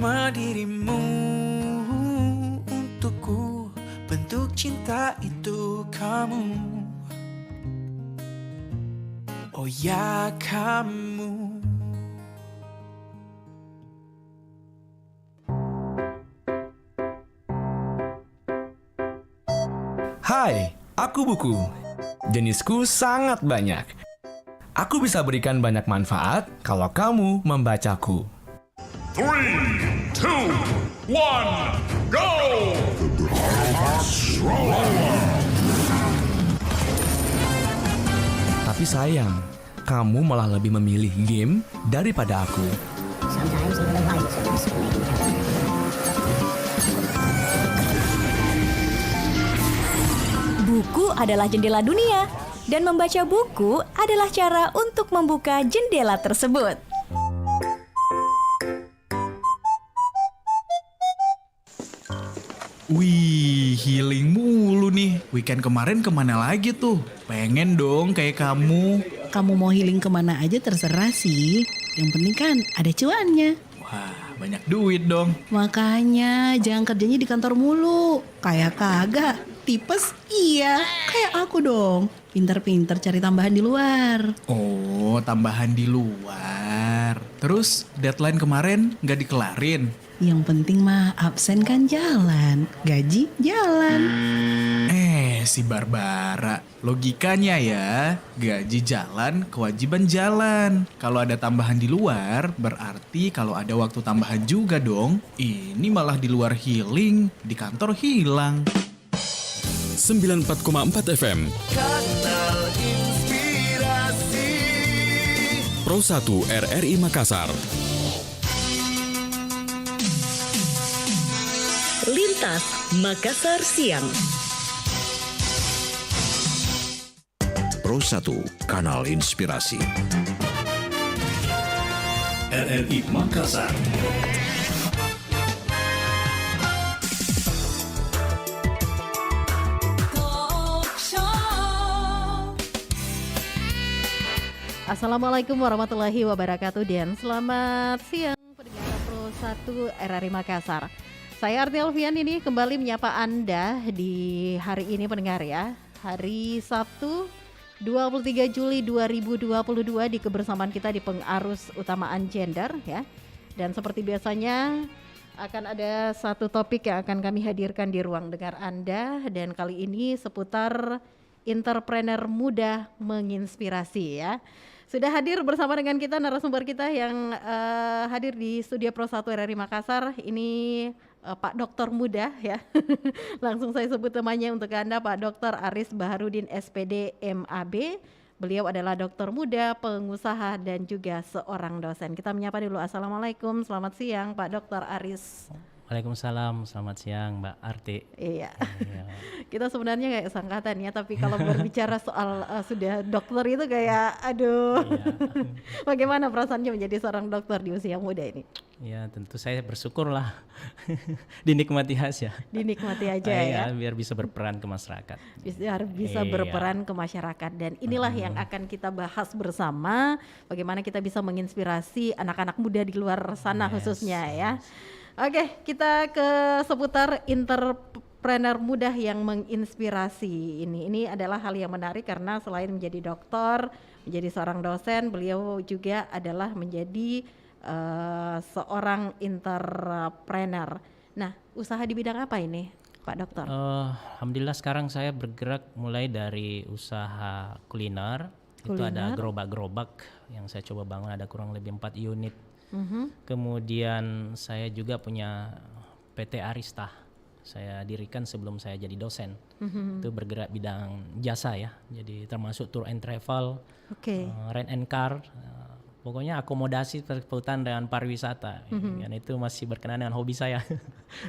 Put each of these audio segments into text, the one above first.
cuma dirimu untukku. Bentuk cinta itu kamu. Oh ya kamu. Hai, aku Buku. Jenisku sangat banyak. Aku bisa berikan banyak manfaat kalau kamu membacaku. 3, 2, 1, go! Tapi sayang, kamu malah lebih memilih game daripada aku. Buku adalah jendela dunia, dan membaca buku adalah cara untuk membuka jendela tersebut. Wih, healing mulu nih. Weekend kemarin kemana lagi tuh? Pengen dong kayak kamu. Kamu mau healing kemana aja terserah sih. Yang penting kan ada cuannya. Wah, banyak duit dong. Makanya jangan kerjanya di kantor mulu. Kayak kagak. Tipes iya. Kayak aku dong. Pinter-pinter cari tambahan di luar. Oh, tambahan di luar. Terus deadline kemarin nggak dikelarin? Yang penting mah absen kan jalan. Gaji jalan. Si Barbara, logikanya ya, gaji jalan, kewajiban jalan. Kalau ada tambahan di luar, berarti kalau ada waktu tambahan juga dong. Ini malah di luar healing, di kantor hilang. 94,4 FM Kanal Inspirasi. Pro 1 RRI Makassar. Lintas Makassar Siang. Pro 1 Kanal Inspirasi. RRI Makassar. Assalamualaikum warahmatullahi wabarakatuh dan selamat siang pendengar Pro 1 RRI Makassar. Saya Arti Alfian ini kembali menyapa Anda di hari ini pendengar ya. Hari Sabtu 23 Juli 2022 di kebersamaan kita di pengarus utamaan gender ya. Dan seperti biasanya akan ada satu topik yang akan kami hadirkan di ruang dengar Anda, dan kali ini seputar entrepreneur muda menginspirasi ya. Sudah hadir bersama dengan kita narasumber kita yang hadir di studio Pro 1 RRI Makassar. Ini Pak Dokter Muda ya. Langsung saya sebut namanya untuk Anda, Pak Dokter Aris Baharudin SPD MAB. Beliau adalah dokter muda, pengusaha dan juga seorang dosen. Kita menyapa dulu. Assalamualaikum, selamat siang Pak Dokter Aris. Waalaikumsalam, selamat siang Mbak Arti. Iya. Kita sebenarnya kayak sangkatan ya, tapi kalau berbicara soal sudah dokter itu kayak aduh. Bagaimana perasaannya menjadi seorang dokter di usia muda ini? Ya tentu saya bersyukur lah. Dinikmati aja. Dinikmati aja ya. Biar bisa berperan ke masyarakat. Biar bisa berperan ke masyarakat, dan inilah yang akan kita bahas bersama. Bagaimana kita bisa menginspirasi anak-anak muda di luar sana khususnya ya. Oke, kita ke seputar entrepreneur muda yang menginspirasi ini. Ini adalah hal yang menarik karena selain menjadi dokter, menjadi seorang dosen, beliau juga adalah menjadi seorang entrepreneur. Nah, usaha di bidang apa ini, Pak Dokter? Alhamdulillah sekarang saya bergerak mulai dari usaha kuliner. Itu ada gerobak-gerobak yang saya coba bangun, ada kurang lebih 4 unit. Kemudian saya juga punya PT Arista. Saya dirikan sebelum saya jadi dosen. Itu bergerak bidang jasa ya. Jadi termasuk tour and travel, rent and car. Pokoknya akomodasi berkaitan dengan pariwisata. Dan itu masih berkenaan dengan hobi saya.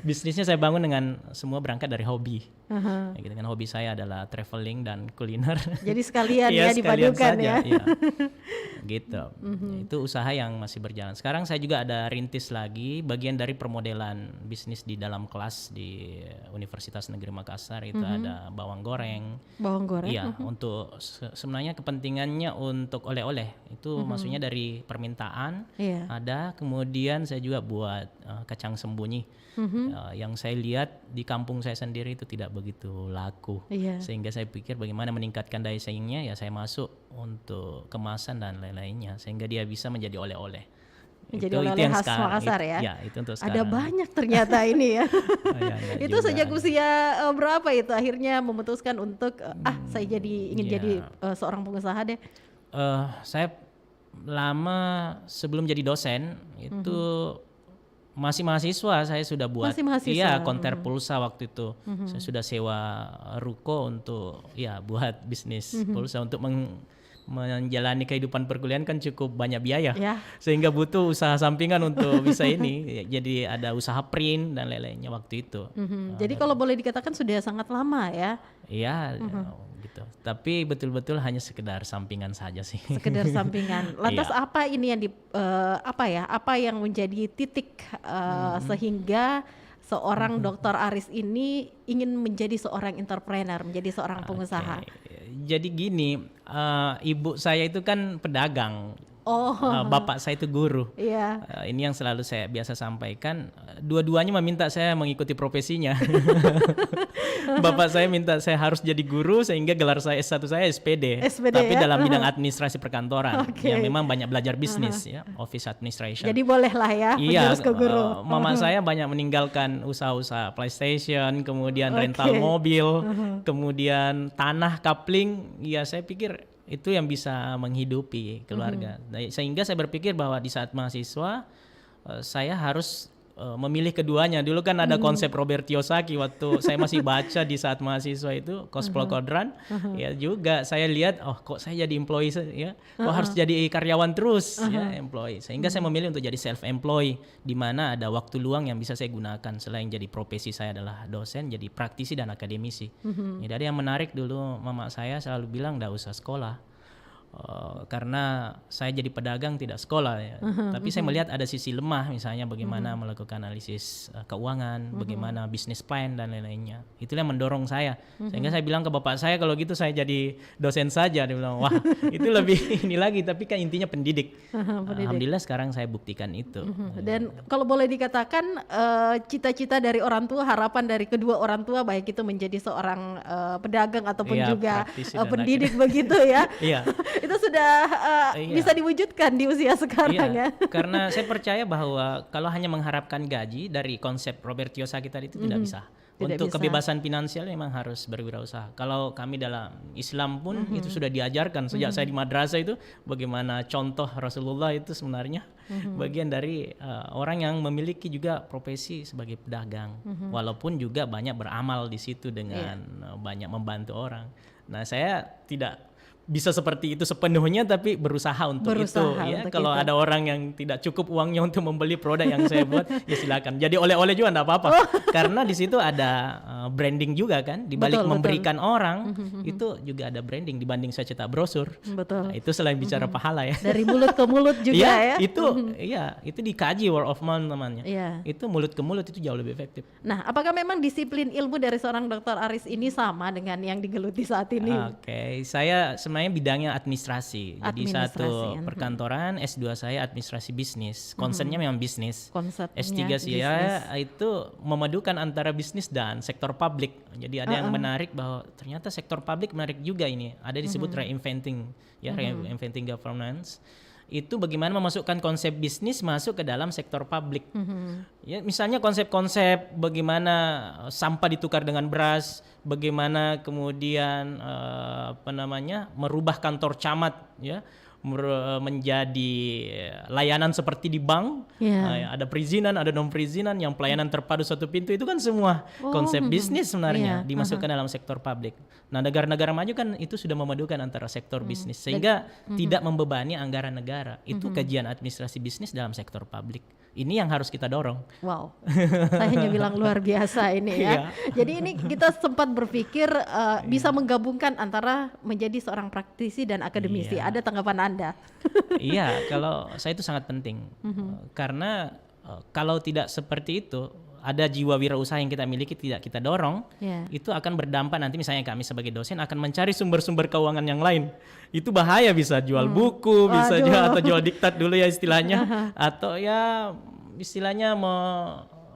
Bisnisnya saya bangun dengan semua berangkat dari hobi. Dengan hobi saya adalah traveling dan kuliner. Jadi sekalian ya dipadukan ya. Gitu. Itu usaha yang masih berjalan. Sekarang saya juga ada rintis lagi bagian dari permodelan bisnis di dalam kelas di Universitas Negeri Makassar. Itu ada bawang goreng. Bawang goreng. Iya, untuk sebenarnya kepentingannya untuk oleh-oleh. itu maksudnya dari permintaan Iya. ada, kemudian saya juga buat kacang sembunyi yang saya lihat di kampung saya sendiri itu tidak begitu laku, Iya. sehingga saya pikir bagaimana meningkatkan daya saingnya, ya saya masuk untuk kemasan dan lain-lainnya sehingga dia bisa menjadi oleh-oleh. Menjadi oleh-oleh khas Makassar ya. Ya, itu untuk sekarang. Ada banyak ternyata ini ya. Ya, Itu juga. sejak usia berapa itu akhirnya memutuskan untuk saya ingin Iya. jadi seorang pengusaha deh. Saya lama sebelum jadi dosen itu masih mahasiswa, saya sudah buat Masih mahasiswa. iya konter pulsa waktu itu. Saya sudah sewa ruko untuk buat bisnis pulsa untuk menjalani kehidupan perkuliahan kan cukup banyak biaya. Ya. Sehingga butuh usaha sampingan untuk bisa ini. Jadi ada usaha print dan lain-lainnya waktu itu. Jadi kalau boleh dikatakan sudah sangat lama ya. Iya, gitu. Tapi betul-betul hanya sekedar sampingan saja sih. Sekedar sampingan. Lantas Iya. apa ini yang apa yang menjadi titik sehingga seorang Dr. Aris ini ingin menjadi seorang entrepreneur, menjadi seorang pengusaha? Jadi gini, ibu saya itu kan pedagang. Oh. Bapak saya itu guru. Iya. Ini yang selalu saya biasa sampaikan. Dua-duanya meminta saya mengikuti profesinya. Bapak saya minta saya harus jadi guru sehingga gelar saya S1 saya SPD. Tapi ya? dalam bidang administrasi perkantoran. Oke. Yang memang banyak belajar bisnis ya, office administration. Jadi bolehlah ya Iya, menjurus ke guru. mama saya banyak meninggalkan usaha-usaha PlayStation, kemudian rental mobil, kemudian tanah kapling. Ya saya pikir itu yang bisa menghidupi keluarga. Sehingga saya berpikir bahwa di saat mahasiswa saya harus memilih keduanya. Dulu kan ada konsep Robert Kiyosaki waktu saya masih baca di saat mahasiswa itu Cosplay Quadrant. Ya juga saya lihat kok saya jadi employee ya. Kok harus jadi karyawan terus ya, employee. Sehingga saya memilih untuk jadi self employed di mana ada waktu luang yang bisa saya gunakan selain jadi profesi saya adalah dosen, jadi praktisi dan akademisi. Jadi ada yang menarik dulu mama saya selalu bilang enggak usah sekolah. Karena saya jadi pedagang tidak sekolah ya. Tapi saya melihat ada sisi lemah misalnya bagaimana melakukan analisis keuangan, bagaimana bisnis plan dan lain-lainnya. Itulah yang mendorong saya. Sehingga saya bilang ke bapak saya kalau gitu saya jadi dosen saja. Dia bilang wah itu lebih ini lagi, tapi kan intinya pendidik. Alhamdulillah sekarang saya buktikan itu. Dan kalau boleh dikatakan cita-cita dari orang tua, harapan dari kedua orang tua baik itu menjadi seorang pedagang ataupun juga pendidik begitu ya. Iya. Itu sudah bisa diwujudkan di usia sekarang ya. Karena saya percaya bahwa kalau hanya mengharapkan gaji dari konsep Robert Kiyosaki tadi itu tidak bisa. Untuk kebebasan finansial memang harus berwirausaha. Kalau kami dalam Islam pun itu sudah diajarkan sejak saya di madrasah itu bagaimana contoh Rasulullah itu sebenarnya bagian dari orang yang memiliki juga profesi sebagai pedagang. Walaupun juga banyak beramal di situ dengan banyak membantu orang. Nah, saya tidak bisa seperti itu sepenuhnya tapi berusaha untuk itu ya. Kalau ada orang yang tidak cukup uangnya untuk membeli produk yang saya buat ya silakan. Jadi oleh-oleh juga enggak apa-apa. Karena di situ ada branding juga kan, dibalik memberikan orang itu juga ada branding dibanding saya cetak brosur. Betul. Nah, itu selain bicara pahala ya. Dari mulut ke mulut juga ya. Itu dikaji word of mouth namanya. Iya. Itu mulut ke mulut itu jauh lebih efektif. Nah, apakah memang disiplin ilmu dari seorang Dr. Aris ini sama dengan yang digeluti saat ini? Oke, saya sebenarnya bidangnya administrasi. Jadi satu perkantoran, S2 saya administrasi bisnis. Concernnya memang bisnis. S3 saya itu memadukan antara bisnis dan sektor publik. Jadi ada yang menarik bahwa ternyata sektor publik menarik juga ini. Ada disebut reinventing, ya reinventing governance. Itu bagaimana memasukkan konsep bisnis masuk ke dalam sektor publik. Ya, misalnya konsep-konsep bagaimana sampah ditukar dengan beras, bagaimana kemudian merubah kantor camat ya menjadi layanan seperti di bank. Ada perizinan, ada non perizinan, yang pelayanan terpadu satu pintu itu kan semua konsep bisnis sebenarnya dimasukkan dalam sektor publik. Nah, negara-negara maju kan itu sudah memadukan antara sektor bisnis sehingga tidak membebani anggaran negara. Itu kajian administrasi bisnis dalam sektor publik. Ini yang harus kita dorong. Wow, saya hanya bilang luar biasa ini ya. Jadi ini kita sempat berpikir bisa menggabungkan antara menjadi seorang praktisi dan akademisi. Ada tanggapan Anda? Iya, kalau saya itu sangat penting. Karena kalau tidak seperti itu, ada jiwa wirausaha yang kita miliki tidak kita dorong, Ya. itu akan berdampak nanti misalnya kami sebagai dosen akan mencari sumber-sumber keuangan yang lain. Itu bahaya, bisa jual buku, bisa Aduh. jual atau jual diktat dulu ya istilahnya, atau ya istilahnya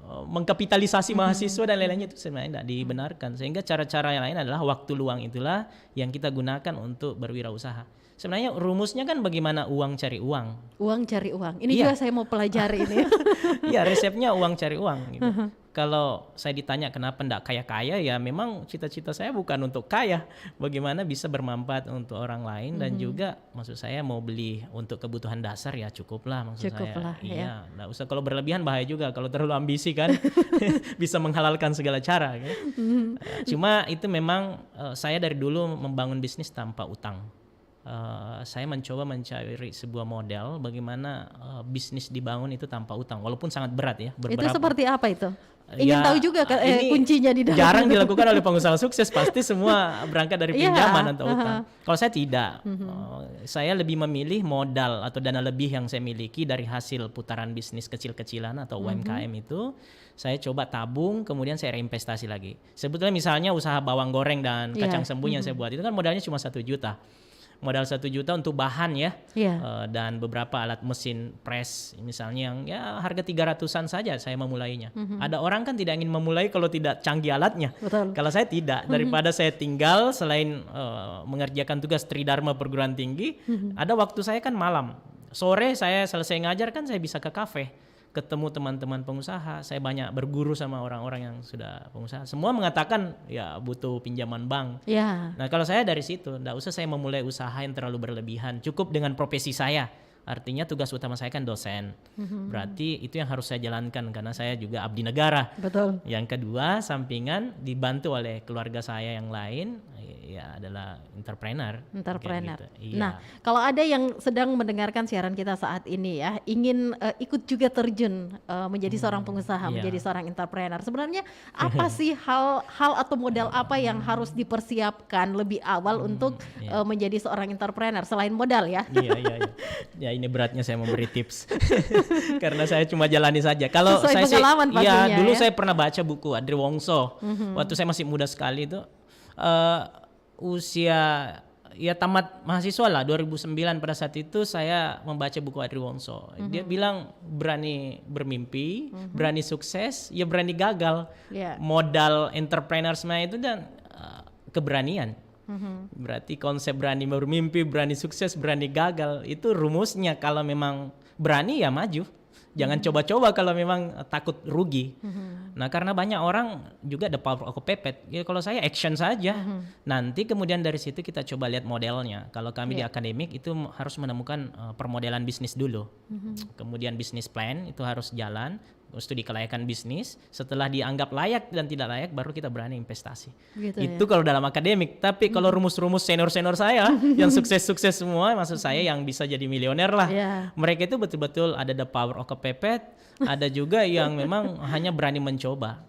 mengkapitalisasi mahasiswa dan lain-lainnya, itu sebenarnya tidak dibenarkan. Sehingga cara-cara yang lain adalah waktu luang itulah yang kita gunakan untuk berwirausaha. Sebenarnya rumusnya kan bagaimana uang cari uang. Uang cari uang. Ini Iya. juga saya mau pelajari ini. Iya, resepnya uang cari uang gitu. Kalau saya ditanya kenapa enggak kaya-kaya, ya memang cita-cita saya bukan untuk kaya. Bagaimana bisa bermanfaat untuk orang lain dan juga maksud saya mau beli untuk kebutuhan dasar ya cukuplah maksud Cukuplah, saya. ya. Iya, enggak usah, kalau berlebihan bahaya juga, kalau terlalu ambisi kan bisa menghalalkan segala cara gitu. Cuma itu memang saya dari dulu membangun bisnis tanpa utang. Saya mencoba mencari sebuah model bagaimana bisnis dibangun itu tanpa utang, walaupun sangat berat ya. Itu seperti apa itu? Ingin Ya, tahu juga ini kuncinya di dalam. jarang dilakukan oleh pengusaha sukses, pasti semua berangkat dari Iya, pinjaman atau utang. Kalau saya tidak, saya lebih memilih modal atau dana lebih yang saya miliki dari hasil putaran bisnis kecil-kecilan atau UMKM itu, saya coba tabung, kemudian saya reinvestasi lagi. Sebetulnya misalnya usaha bawang goreng dan kacang sembunyi yang saya buat itu kan modalnya cuma 1 juta. Modal 1 juta untuk bahan ya, dan beberapa alat mesin press misalnya yang ya harga 300-an saja saya memulainya. Ada orang kan tidak ingin memulai kalau tidak canggih alatnya. Betul. Kalau saya tidak, daripada saya tinggal selain mengerjakan tugas Tridharma perguruan tinggi, ada waktu saya kan malam. Sore saya selesai ngajar kan saya bisa ke kafe, ketemu teman-teman pengusaha, saya banyak berguru sama orang-orang yang sudah pengusaha. Semua mengatakan ya butuh pinjaman bank. Ya. Nah kalau saya dari situ, enggak usah saya memulai usaha yang terlalu berlebihan, cukup dengan profesi saya. Artinya tugas utama saya kan dosen. Berarti itu yang harus saya jalankan karena saya juga abdi negara. Betul. Yang kedua, sampingan dibantu oleh keluarga saya yang lain ya adalah entrepreneur. Entrepreneur. Kayak gitu. Iya. Nah, kalau ada yang sedang mendengarkan siaran kita saat ini ya, ingin ikut juga terjun menjadi seorang pengusaha, Iya. menjadi seorang entrepreneur. Sebenarnya apa sih hal atau modal apa yang harus dipersiapkan lebih awal untuk menjadi seorang entrepreneur selain modal ya? Iya. Ya ini beratnya saya memberi tips karena saya cuma jalani saja. Kalau Sesuai saya pengalaman pastinya dulu ya. saya pernah baca buku Adri Wongso. Waktu saya masih muda sekali itu usia ya tamat mahasiswa lah 2009, pada saat itu saya membaca buku Adri Wongso. Dia bilang berani bermimpi, berani sukses, ya berani gagal. Yeah. Modal entrepreneur semuanya itu dan keberanian. Berarti konsep berani bermimpi, berani sukses, berani gagal itu rumusnya. Kalau memang berani ya maju. Jangan coba-coba kalau memang takut rugi. Nah karena banyak orang juga the power of kepepet. Ya kalau saya action saja. Nanti kemudian dari situ kita coba lihat modelnya. Kalau kami di akademik itu harus menemukan permodelan bisnis dulu. Kemudian bisnis plan itu harus jalan. Studi kelayakan bisnis, setelah dianggap layak dan tidak layak baru kita berani investasi. Gitu Itu kalau dalam akademik. Tapi kalau rumus-rumus senior-senior saya yang sukses-sukses semua, maksud saya yang bisa jadi milioner lah. Mereka itu betul-betul ada the power of kepepet, ada juga yang memang hanya berani mencoba.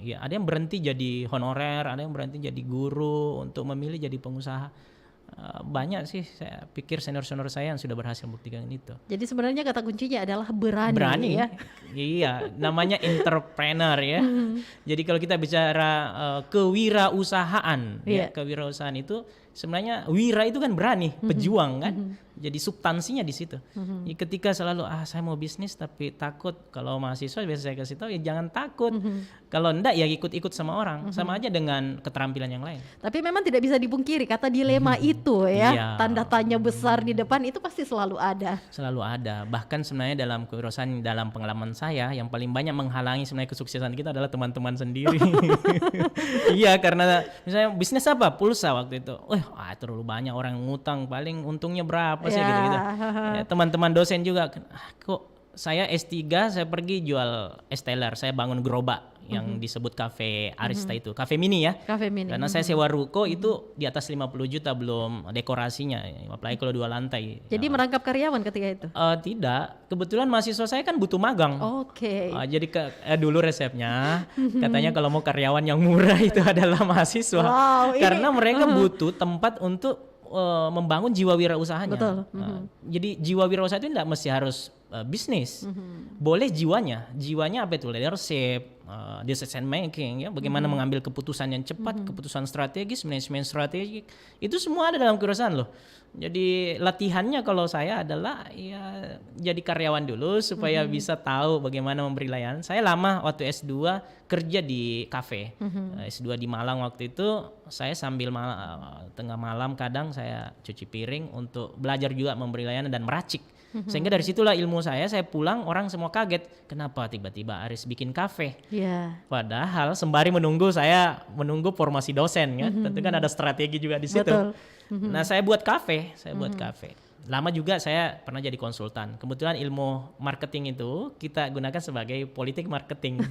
Ya, ada yang berhenti jadi honorer, ada yang berhenti jadi guru untuk memilih jadi pengusaha. Banyak sih, saya pikir senior-senior saya yang sudah berhasil membuktikan itu. Jadi sebenarnya kata kuncinya adalah berani ya. Iya, namanya entrepreneur ya. Jadi kalau kita bicara kewirausahaan, ya, kewirausahaan itu sebenarnya wira itu kan berani, pejuang kan. Jadi substansinya di situ. Ya, ketika selalu saya mau bisnis tapi takut, kalau mahasiswa biasa saya kasih tahu ya jangan takut. Kalau enggak ya ikut-ikut sama orang, sama aja dengan keterampilan yang lain. Tapi memang tidak bisa dipungkiri kata dilema itu ya, Iya. tanda tanya besar di depan itu pasti selalu ada. Selalu ada. Bahkan sebenarnya dalam kewirausahaan, dalam pengalaman saya yang paling banyak menghalangi sebenarnya kesuksesan kita adalah teman-teman sendiri. Iya, karena misalnya bisnis apa? Pulsa waktu itu. Terlalu banyak orang ngutang, paling untungnya berapa sih gitu-gitu. Ya, teman-teman dosen juga, kok saya S3 saya pergi jual es teler, saya bangun gerobak yang disebut Cafe Arista itu, Cafe Mini ya. Cafe Mini. Karena saya sewa ruko itu di atas 50 juta belum dekorasinya, apalagi kalau 2 lantai. Jadi merangkap karyawan ketika itu? Tidak, kebetulan mahasiswa saya kan butuh magang. Oke. Jadi dulu resepnya katanya kalau mau karyawan yang murah itu adalah mahasiswa. Wow, karena mereka butuh tempat untuk membangun jiwa wirausahanya. Betul. Jadi jiwa wirausaha itu tidak mesti harus bisnis. Boleh jiwanya apa itu leadership, decision making, ya, bagaimana mengambil keputusan yang cepat, keputusan strategis, manajemen strategik, itu semua ada dalam kewirausahaan loh. Jadi latihannya kalau saya adalah ya jadi karyawan dulu supaya bisa tahu bagaimana memberi layanan. Saya lama waktu S2 kerja di kafe. S2 di Malang waktu itu saya sambil tengah malam kadang saya cuci piring untuk belajar juga memberi layanan dan meracik. Sehingga dari situlah ilmu saya pulang orang semua kaget. Kenapa tiba-tiba Aris bikin kafe? Padahal sembari saya menunggu formasi dosen kan. Tentu kan ada strategi juga di situ. Betul. Nah, saya buat kafe. Lama juga saya pernah jadi konsultan. Kebetulan ilmu marketing itu kita gunakan sebagai politik marketing.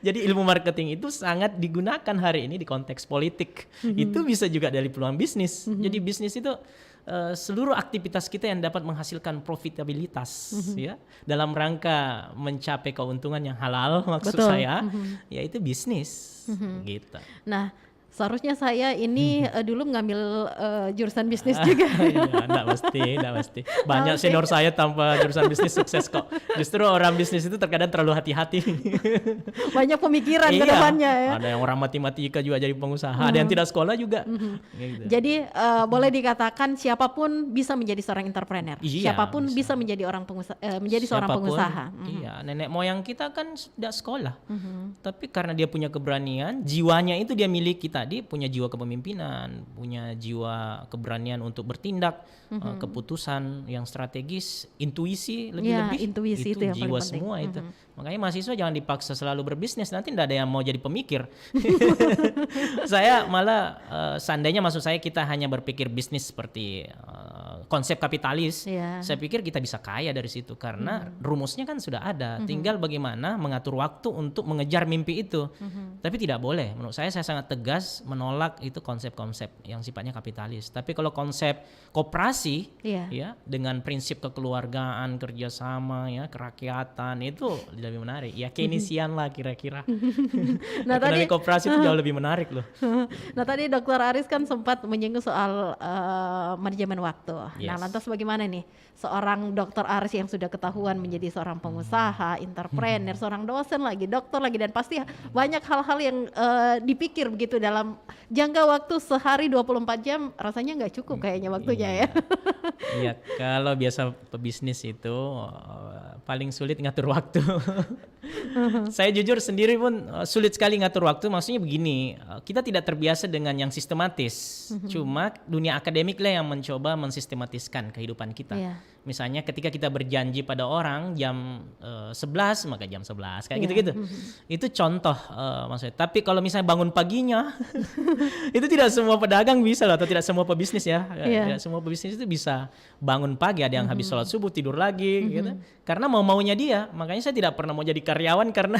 Jadi ilmu marketing itu sangat digunakan hari ini di konteks politik. Itu bisa juga dari peluang bisnis. Jadi bisnis itu seluruh aktivitas kita yang dapat menghasilkan profitabilitas, ya, dalam rangka mencapai keuntungan yang halal maksud saya, yaitu bisnis, gitu. Nah, seharusnya saya ini dulu mengambil jurusan bisnis juga. Enggak mesti. Banyak senior saya tanpa jurusan bisnis sukses kok. Justru orang bisnis itu terkadang terlalu hati-hati. Banyak pemikiran ke depannya ya. Ada yang orang matematika juga jadi pengusaha, ada yang tidak sekolah juga. Gitu. Jadi boleh dikatakan siapapun bisa menjadi seorang entrepreneur. Siapapun bisa menjadi orang pengusaha, seorang pengusaha. Iya, nenek moyang kita kan sudah sekolah. Tapi karena dia punya keberanian, jiwanya itu dia miliki tadi, punya jiwa kepemimpinan, punya jiwa keberanian untuk bertindak, keputusan yang strategis, intuisi lebih-lebih. Intuisi itu yang jiwa paling penting. semua itu. Makanya mahasiswa jangan dipaksa selalu berbisnis, nanti tidak ada yang mau jadi pemikir. Saya malah seandainya maksud saya kita hanya berpikir bisnis seperti konsep kapitalis, saya pikir kita bisa kaya dari situ karena rumusnya kan sudah ada. Tinggal bagaimana mengatur waktu untuk mengejar mimpi itu. Tapi tidak boleh. Menurut saya sangat tegas menolak itu konsep-konsep yang sifatnya kapitalis. Tapi kalau konsep koperasi, ya, dengan prinsip kekeluargaan, kerjasama, ya, kerakyatan itu lebih menarik. Ya Keynesian lah kira-kira. Nah, ekonomi koperasi itu jauh lebih menarik loh. Nah, tadi Dr. Aris kan sempat menyinggung soal manajemen waktu. Nah, lantas bagaimana nih seorang Dr. Aris yang sudah ketahuan menjadi seorang pengusaha, entrepreneur, seorang dosen lagi, dokter lagi, dan pasti banyak hal-hal yang dipikir begitu dalam jangka waktu sehari 24 jam, rasanya nggak cukup kayaknya waktunya ya. Iya, kalau biasa pebisnis itu paling sulit ngatur waktu. Saya jujur sendiri pun sulit sekali ngatur waktu. Maksudnya begini, kita tidak terbiasa dengan yang sistematis. Cuma dunia akademik lah yang mencoba mensistematiskan kehidupan kita. Misalnya ketika kita berjanji pada orang jam 11 maka jam 11 kayak gitu-gitu. Itu contoh maksudnya. Tapi kalau misalnya bangun paginya itu tidak semua pedagang bisa loh, atau tidak semua pebisnis ya. Tidak semua pebisnis itu bisa bangun pagi, ada yang habis sholat subuh tidur lagi gitu. Karena mau-maunya dia. Makanya saya tidak pernah mau jadi karyawan karena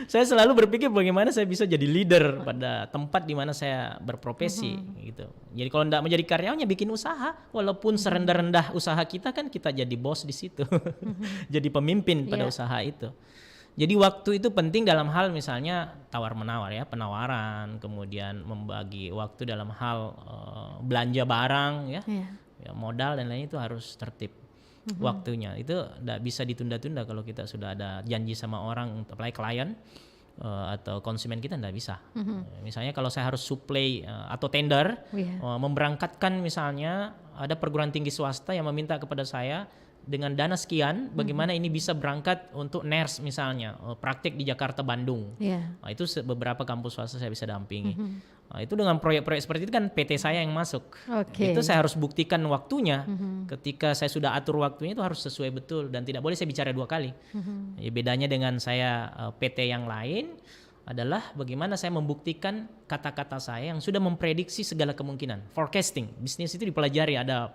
saya selalu berpikir bagaimana saya bisa jadi leader pada tempat di mana saya berprofesi gitu. Jadi kalau tidak mau jadi karyawannya bikin usaha, walaupun serendah-rendah usaha kita kan kita jadi bos di situ. Jadi pemimpin pada usaha itu. Jadi waktu itu penting dalam hal misalnya tawar-menawar ya, penawaran, kemudian membagi waktu dalam hal belanja barang ya, modal dan lain itu harus tertib. Waktunya itu tidak bisa ditunda-tunda. Kalau kita sudah ada janji sama orang, apalagi klien atau konsumen kita, tidak bisa. Misalnya kalau saya harus supply atau tender, memberangkatkan misalnya ada perguruan tinggi swasta yang meminta kepada saya dengan dana sekian, bagaimana ini bisa berangkat untuk NERS misalnya, praktik di Jakarta, Bandung. Nah, itu beberapa kampus swasta saya bisa dampingi. Nah, itu dengan proyek-proyek seperti itu kan PT saya yang masuk. Itu saya harus buktikan waktunya. Ketika saya sudah atur waktunya itu harus sesuai betul dan tidak boleh saya bicara dua kali. Ya, bedanya dengan saya PT yang lain adalah bagaimana saya membuktikan kata-kata saya yang sudah memprediksi segala kemungkinan. Forecasting, bisnis itu dipelajari, ada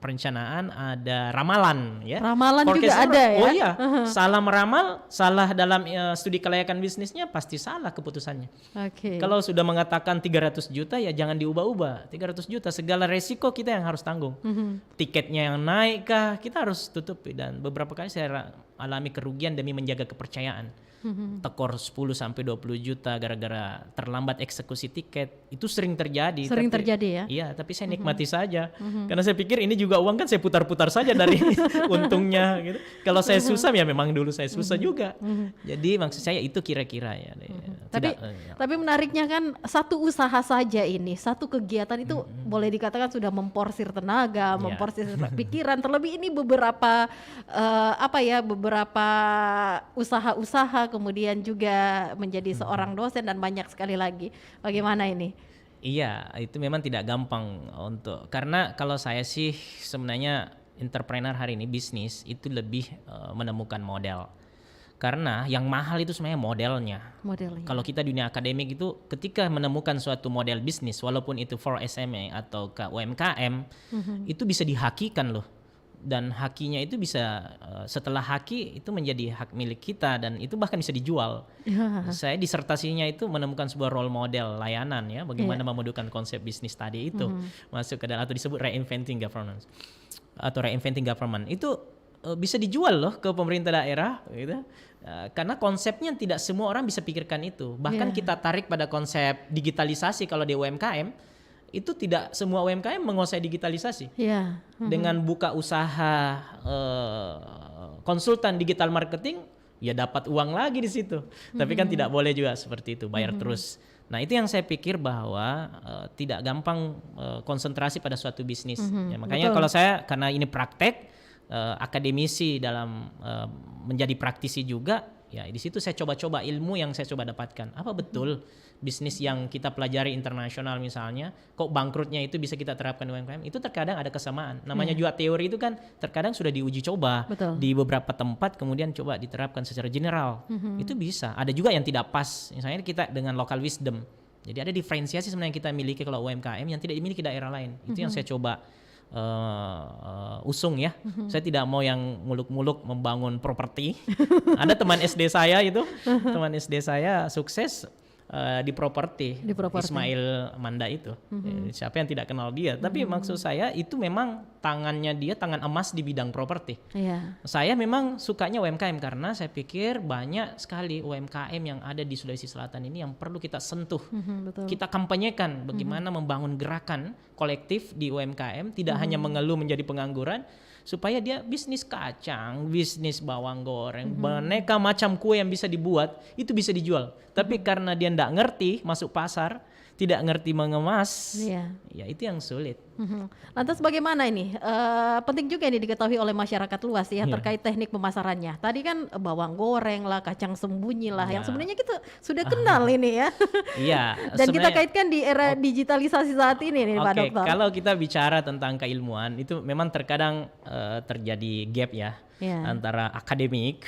perencanaan, ada ramalan ya. Ramalan juga ada ya. Oh iya, salah meramal, salah dalam studi kelayakan bisnisnya pasti salah keputusannya. Kalau sudah mengatakan 300 juta ya jangan diubah-ubah. 300 juta segala resiko kita yang harus tanggung. Tiketnya yang naik kah, kita harus tutupi, dan beberapa kali saya alami kerugian demi menjaga kepercayaan. tekor 10 sampai 20 juta gara-gara terlambat eksekusi tiket. Itu sering terjadi. Sering terjadi ya? Iya, tapi saya nikmati saja. Karena saya pikir ini juga uang kan saya putar-putar saja dari untungnya gitu. Kalau saya susah ya memang dulu saya susah juga. Jadi maksud saya itu kira-kira ya. Tapi menariknya kan satu usaha saja ini, satu kegiatan itu boleh dikatakan sudah memporsir tenaga, memporsir pikiran. Terlebih ini beberapa beberapa usaha-usaha, kemudian juga menjadi seorang dosen dan banyak sekali lagi. Bagaimana ini? Iya, itu memang tidak gampang karena kalau saya sih sebenarnya entrepreneur hari ini bisnis itu lebih menemukan model. Karena yang mahal itu sebenarnya modelnya. Kalau kita di dunia akademik itu ketika menemukan suatu model bisnis walaupun itu for SME atau ke UMKM itu bisa dihakikan loh. Dan hakinya itu bisa setelah haki itu menjadi hak milik kita dan itu bahkan bisa dijual. Saya disertasinya itu menemukan sebuah role model layanan ya, bagaimana memadukan konsep bisnis tadi itu masuk ke dalam atau disebut reinventing governance atau reinventing government itu bisa dijual loh ke pemerintah daerah gitu. Karena konsepnya tidak semua orang bisa pikirkan itu. Bahkan kita tarik pada konsep digitalisasi kalau di UMKM itu tidak semua UMKM menguasai digitalisasi. Dengan buka usaha konsultan digital marketing, ya dapat uang lagi di situ. Tapi kan tidak boleh juga seperti itu, bayar terus. Nah itu yang saya pikir bahwa tidak gampang konsentrasi pada suatu bisnis. Ya, makanya kalau saya karena ini praktek, akademisi dalam menjadi praktisi juga, ya di situ saya coba-coba ilmu yang saya coba dapatkan. Apa betul bisnis yang kita pelajari internasional misalnya, kok bangkrutnya itu bisa kita terapkan di UMKM? Itu terkadang ada kesamaan. Namanya juga teori itu kan terkadang sudah diuji coba di beberapa tempat, kemudian coba diterapkan secara general. Itu bisa. Ada juga yang tidak pas. Misalnya kita dengan local wisdom. Jadi ada diferensiasi sebenarnya yang kita miliki kalau UMKM yang tidak dimiliki daerah lain. Itu yang saya coba usung ya. Saya tidak mau yang muluk-muluk membangun properti. Ada teman SD saya itu, teman SD saya sukses di properti. Ismail Manda itu. Siapa yang tidak kenal dia? Tapi maksud saya itu memang tangannya dia tangan emas di bidang properti. Saya memang sukanya UMKM karena saya pikir banyak sekali UMKM yang ada di Sulawesi Selatan ini yang perlu kita sentuh. Kita kampanyekan bagaimana membangun gerakan kolektif di UMKM, tidak hanya mengeluh menjadi pengangguran, supaya dia bisnis kacang, bisnis bawang goreng, aneka macam kue yang bisa dibuat, itu bisa dijual. Tapi karena dia tidak ngerti masuk pasar, tidak ngerti mengemas, ya itu yang sulit. Lantas bagaimana ini? Penting juga ini diketahui oleh masyarakat luas ya terkait teknik pemasarannya. Tadi kan bawang goreng lah, kacang sembunyi lah, yang sebenarnya kita sudah kenal ini ya. Dan kita kaitkan di era digitalisasi saat ini nih Pak Dokter. Kalau kita bicara tentang keilmuan, itu memang terkadang terjadi gap ya. Antara akademik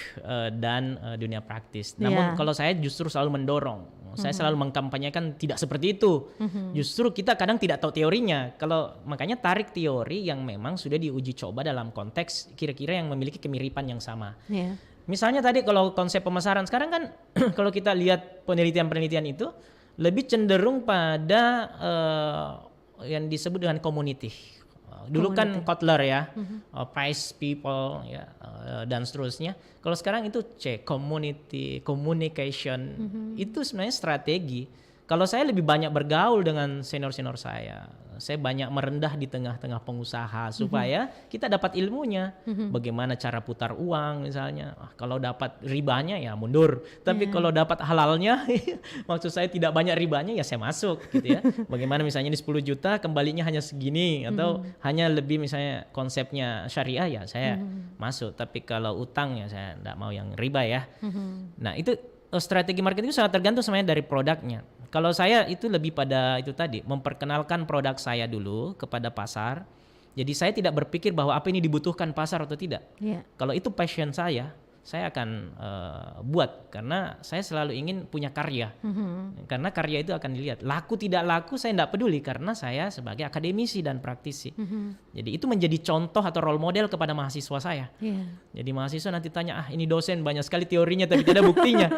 dan dunia praktis. Namun kalau saya justru selalu mendorong, saya selalu mengkampanyekan tidak seperti itu. Justru kita kadang tidak tahu teorinya. Kalau makanya tarik teori yang memang sudah diuji coba dalam konteks kira-kira yang memiliki kemiripan yang sama. Misalnya tadi kalau konsep pemasaran sekarang kan kalau kita lihat penelitian-penelitian itu lebih cenderung pada yang disebut dengan community. Dulu kan Kotler ya, price people ya dan seterusnya. Kalau sekarang itu community, communication, itu sebenarnya strategi. Kalau saya lebih banyak bergaul dengan senior-senior saya banyak merendah di tengah-tengah pengusaha supaya kita dapat ilmunya. Bagaimana cara putar uang misalnya. Kalau dapat ribanya ya mundur. Tapi kalau dapat halalnya, maksud saya tidak banyak ribanya ya saya masuk gitu ya. Bagaimana misalnya di 10 juta kembalinya hanya segini atau hanya lebih misalnya konsepnya syariah ya saya masuk. Tapi kalau utang ya saya tidak mau yang riba ya. Nah itu strategi marketing itu sangat tergantung sebenarnya dari produknya. Kalau saya itu lebih pada itu tadi, memperkenalkan produk saya dulu kepada pasar. Jadi saya tidak berpikir bahwa apa ini dibutuhkan pasar atau tidak. Kalau itu passion saya akan buat karena saya selalu ingin punya karya. Karena karya itu akan dilihat. Laku tidak laku saya tidak peduli karena saya sebagai akademisi dan praktisi. Jadi itu menjadi contoh atau role model kepada mahasiswa saya. Jadi mahasiswa nanti tanya, ini dosen banyak sekali teorinya tapi tidak ada buktinya.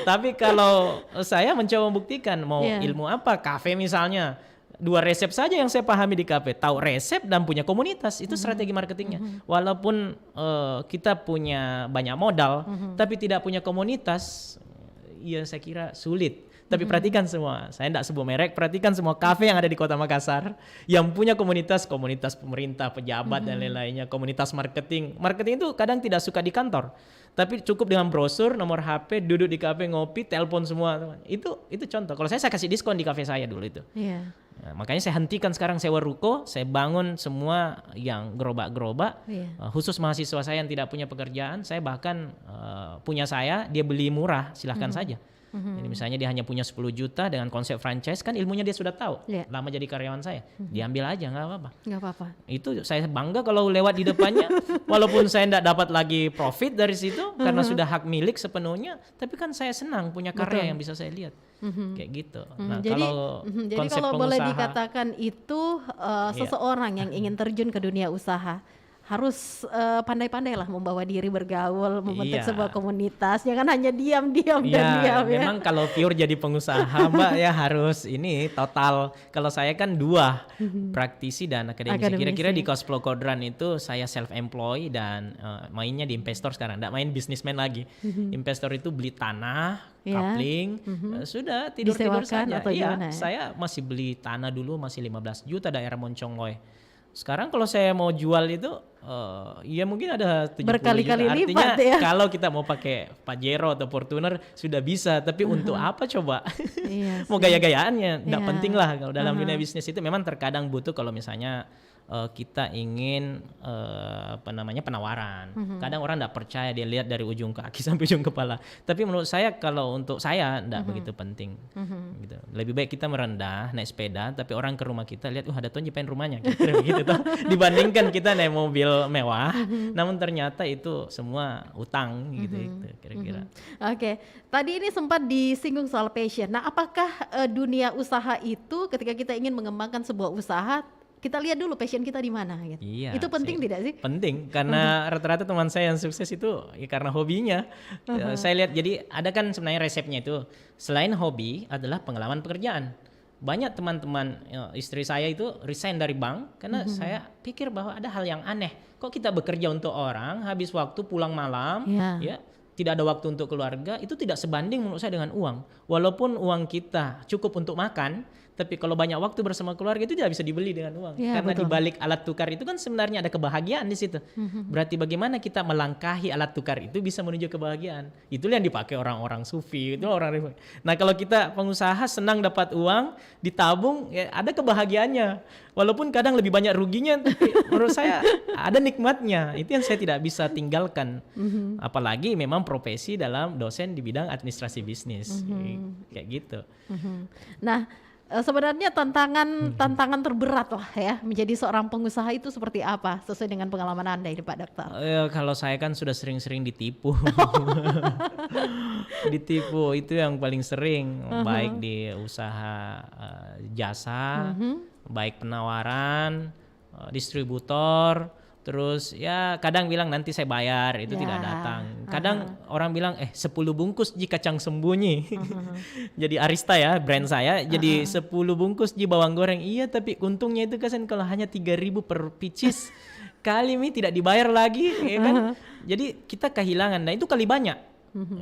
Tapi kalau saya mencoba membuktikan mau ilmu apa, kafe misalnya. 2 resep saja yang saya pahami di kafe. Tahu resep dan punya komunitas, itu strategi marketingnya. Walaupun kita punya banyak modal, tapi tidak punya komunitas, ya saya kira sulit. Tapi perhatikan semua, saya tidak sebut merek, perhatikan semua kafe yang ada di Kota Makassar yang punya komunitas pemerintah, pejabat dan lain-lainnya, komunitas marketing. Marketing itu kadang tidak suka di kantor, tapi cukup dengan brosur, nomor HP, duduk di kafe ngopi, telepon semua. Itu contoh. Kalau saya kasih diskon di kafe saya dulu itu. Iya. Nah, makanya saya hentikan sekarang sewa ruko, saya bangun semua yang gerobak-gerobak, khusus mahasiswa saya yang tidak punya pekerjaan, saya bahkan punya dia beli murah, silahkan saja. Jadi misalnya dia hanya punya 10 juta dengan konsep franchise, kan ilmunya dia sudah tahu, lama jadi karyawan saya, diambil aja nggak apa-apa. Nggak apa-apa. Itu saya bangga kalau lewat di depannya, walaupun saya tidak dapat lagi profit dari situ karena sudah hak milik sepenuhnya, tapi kan saya senang punya karya yang bisa saya lihat. Kayak gitu. Nah, jadi konsep kalau boleh pengusaha, dikatakan itu seseorang yang ingin terjun ke dunia usaha harus pandai-pandai lah membawa diri bergaul, membentuk sebuah komunitas, jangan hanya diam-diam dan diam ya. Memang kalau pure jadi pengusaha Mbak ya harus ini total. Kalau saya kan 2, praktisi dan akademisi. Kira-kira di Cosplay Quadrant itu saya self-employed dan mainnya di investor sekarang, enggak main businessman lagi. Investor itu beli tanah, coupling, sudah tidur-tidur saja. Iya, saya masih beli tanah dulu masih 15 juta daerah Moncongloy. Sekarang kalau saya mau jual itu ya mungkin ada 70 berkali-kali juta. Artinya lipat ya. kalau kita mau pakai Pajero atau Fortuner sudah bisa, tapi untuk apa coba? Mau gaya-gayaannya enggak penting lah. Kalau dalam dunia bisnis itu memang terkadang butuh kalau misalnya kita ingin penawaran. Kadang orang enggak percaya, dia lihat dari ujung kaki sampai ujung kepala. Tapi menurut saya kalau untuk saya enggak begitu penting. Gitu. Lebih baik kita merendah naik sepeda, tapi orang ke rumah kita lihat ada tuh nyepain rumahnya gitu toh. Dibandingkan kita naik mobil mewah, namun ternyata itu semua utang gitu kira-kira. Oke. Tadi ini sempat disinggung soal passion. Nah, apakah dunia usaha itu ketika kita ingin mengembangkan sebuah usaha, kita lihat dulu passion kita di mana gitu. Iya, itu penting tidak sih? Penting, karena rata-rata teman saya yang sukses itu ya karena hobinya. Saya lihat, jadi ada kan sebenarnya resepnya itu, selain hobi adalah pengalaman pekerjaan. Banyak teman-teman istri saya itu resign dari bank karena saya pikir bahwa ada hal yang aneh. Kok kita bekerja untuk orang, habis waktu pulang malam, ya tidak ada waktu untuk keluarga, itu tidak sebanding menurut saya dengan uang. Walaupun uang kita cukup untuk makan, tapi kalau banyak waktu bersama keluarga itu tidak bisa dibeli dengan uang. Karena di balik alat tukar itu kan sebenarnya ada kebahagiaan di situ. Berarti bagaimana kita melangkahi alat tukar itu bisa menuju kebahagiaan. Itulah yang dipakai orang-orang sufi, itu orang. Nah, kalau kita pengusaha senang dapat uang, ditabung, ya ada kebahagiaannya. Walaupun kadang lebih banyak ruginya, tapi menurut saya ada nikmatnya. Itu yang saya tidak bisa tinggalkan. Apalagi memang profesi dalam dosen di bidang administrasi bisnis. Kayak gitu. Nah, sebenarnya tantangan terberat lah ya menjadi seorang pengusaha itu seperti apa sesuai dengan pengalaman Anda ini Pak Dokter? Kalau saya kan sudah sering-sering ditipu. Ditipu itu yang paling sering, baik di usaha jasa, baik penawaran, distributor. Terus ya kadang bilang nanti saya bayar, itu tidak datang. Kadang orang bilang 10 bungkus ji kacang sembunyi. Jadi Arista ya brand saya, jadi 10 bungkus ji bawang goreng. Iya, tapi untungnya itu kan kalau hanya 3.000 per pieces, kali ini tidak dibayar lagi ya kan. Jadi kita kehilangan, nah itu kali banyak.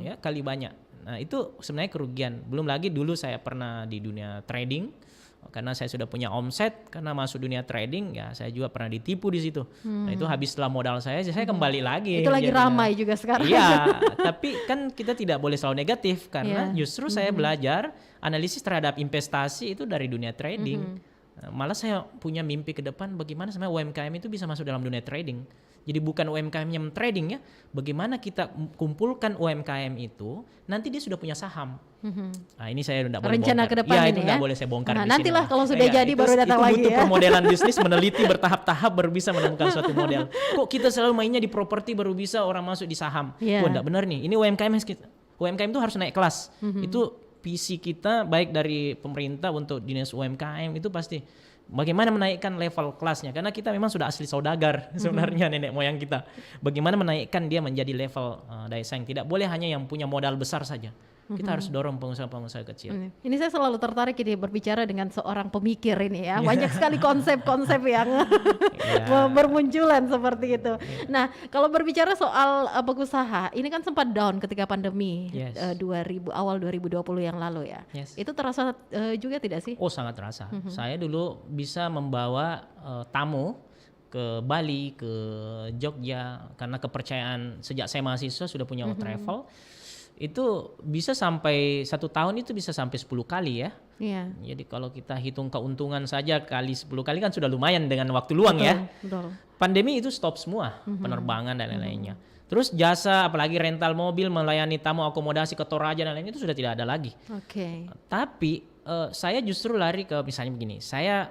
Ya, kali banyak. Nah, itu sebenarnya kerugian. Belum lagi dulu saya pernah di dunia trading. Karena saya sudah punya omset, karena masuk dunia trading, ya saya juga pernah ditipu di situ. Nah itu habislah modal saya kembali lagi. Itu lagi ramai juga sekarang. Iya, tapi kan kita tidak boleh selalu negatif, karena justru saya belajar analisis terhadap investasi itu dari dunia trading. Malah saya punya mimpi ke depan bagaimana sebenarnya UMKM itu bisa masuk dalam dunia trading. Jadi bukan UMKM-nya trading ya, bagaimana kita kumpulkan UMKM itu, nanti dia sudah punya saham. Nah ini saya tidak boleh rencana bongkar. ke depan ya, ini itu tidak boleh saya bongkar di sini. Nantilah kalau sudah jadi baru datang lagi butuh ya. permodelan bisnis, meneliti bertahap-tahap baru bisa menemukan suatu model. Kok kita selalu mainnya di properti baru bisa orang masuk di saham? Wah tidak benar nih, ini UMKM itu harus naik kelas. Itu visi kita baik dari pemerintah untuk dinas UMKM itu pasti bagaimana menaikkan level kelasnya, karena kita memang sudah asli saudagar sebenarnya nenek moyang kita. Bagaimana menaikkan dia menjadi level daya saing, tidak boleh hanya yang punya modal besar saja. Kita harus dorong pengusaha-pengusaha kecil. Ini saya selalu tertarik ini berbicara dengan seorang pemikir ini ya. Banyak sekali konsep-konsep yang bermunculan seperti itu. Nah, kalau berbicara soal pengusaha, ini kan sempat down ketika pandemi awal 2020 yang lalu ya. Itu terasa juga tidak sih? Oh, sangat terasa. Saya dulu bisa membawa tamu ke Bali, ke Jogja, karena kepercayaan sejak saya mahasiswa sudah punya travel. Itu bisa sampai 1 tahun itu bisa sampai 10 kali ya. Iya. Jadi kalau kita hitung keuntungan saja kali 10 kali kan sudah lumayan dengan waktu luang ya. Betul. Pandemi itu stop semua, penerbangan dan lain-lainnya. Terus jasa apalagi rental mobil, melayani tamu, akomodasi ke Toraja dan lain-lain itu sudah tidak ada lagi. Tapi saya justru lari ke misalnya begini, saya